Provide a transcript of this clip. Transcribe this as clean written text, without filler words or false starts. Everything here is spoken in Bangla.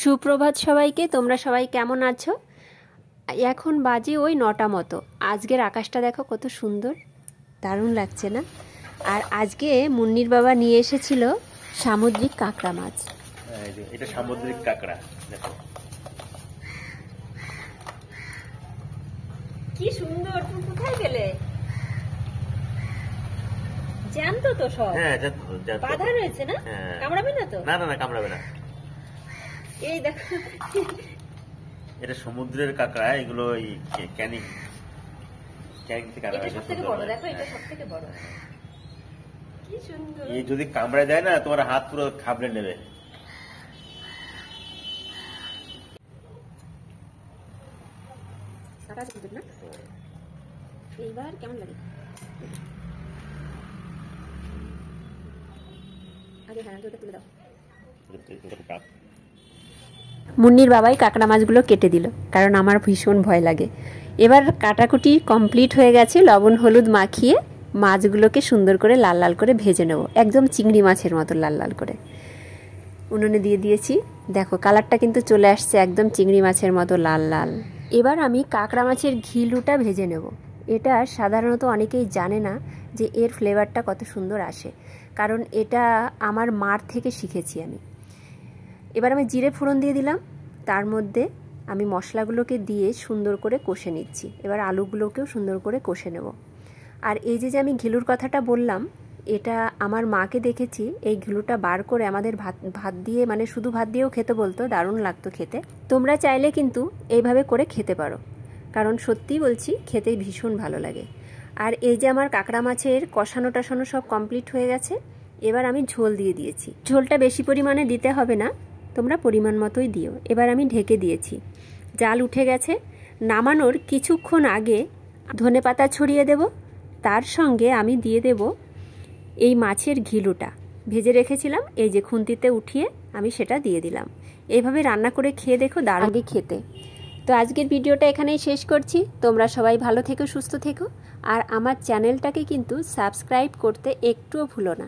সুপ্রভাত সবাইকে। তোমরা সবাই কেমন আছো? এখন বাজে ওই 9টা মতো। আজকের আকাশটা দেখো কত সুন্দর, দারুণ লাগছে না? আর আজকে মুন্নির বাবা নিয়ে এসেছিল সামুদ্রিক কাঁকড়া মাছ। এটা সামুদ্রিক কাঁকড়া, দেখো কি সুন্দর। তুমি কোথায় গেলে? জ্যান্ত তো সব। হ্যাঁ, বাধা রয়েছে না? কামড়াবে না তো? না না না, কামড়াবে না। এই দেখো, এটা সমুদ্রের কাঁকড়া, এগুলো এই ক্যানিং থেকে আনা এটা হয়। সবথেকে বড়, দেখো এটা সবথেকে বড়। কি সুন্দর। এই যদি কামড়ায় দেয় না, তোমার হাত পুরো খাবড়ে নেবে। এইবার কেমন লাগে? আগে হ্যাঁ, ওটা তুলে দাও। মুন্নির বাবাই কাঁকড়া মাছগুলো কেটে দিল, কারণ আমার ভীষণ ভয় লাগে। এবার কাটাকুটি কমপ্লিট হয়ে গেছে। লবণ হলুদ মাখিয়ে মাছগুলোকে সুন্দর করে লাল লাল করে ভেজে নেব, একদম চিংড়ি মাছের মতো লাল লাল করে। উনুনে দিয়ে দিয়েছি, দেখো কালারটা কিন্তু চলে আসছে একদম চিংড়ি মাছের মতো লাল লাল। এবার আমি কাঁকড়া মাছের ঘিলুটা ভেজে নেব। এটা সাধারণত অনেকেই জানে না যে এর ফ্লেভারটা কত সুন্দর আসে, কারণ এটা আমার মার থেকে শিখেছি আমি। এবার আমি জিরে ফোড়ন দিয়ে দিলাম, তার মধ্যে আমি মশলাগুলোকে দিয়ে সুন্দর করে কষে নিচ্ছি। এবার আলুগুলোকেও সুন্দর করে কষে নেব। আর এই যে আমি ঘিলুর কথাটা বললাম, এটা আমার মাকে দেখেছি এই ঘিলুটা বার করে আমাদের ভাত দিয়ে, মানে শুধু ভাত দিয়েও খেতে বলতো, দারুণ লাগতো খেতে। তোমরা চাইলে কিন্তু এইভাবে করে খেতে পারো, কারণ সত্যিই বলছি খেতে ভীষণ ভালো লাগে। আর এই যে আমার কাঁকড়া মাছের কষানো টাসানো সব কমপ্লিট হয়ে গেছে। এবার আমি ঝোল দিয়ে দিয়েছি। ঝোলটা বেশি পরিমাণে দিতে হবে না, তোমরা পরিমাণ মতোই দিও। এবার আমি ঢেকে দিয়েছি, জাল উঠে গেছে। নামানোর কিছুক্ষণ আগে ধনেপাতা ছড়িয়ে দেব, তার সঙ্গে আমি দিয়ে দেব এই মাছের ঘিলুটা ভেজে রেখেছিলাম, এই যে খুন্তিতে উঠিয়ে আমি সেটা দিয়ে দিলাম। এইভাবে রান্না করে খেয়ে দেখো, দারুণ লাগে খেতে। তো আজকের ভিডিওটা এখানেই শেষ করছি। তোমরা সবাই ভালো থেকো, সুস্থ থেকো। আর আমার চ্যানেলটাকে কিন্তু সাবস্ক্রাইব করতে একটুও ভুলো না।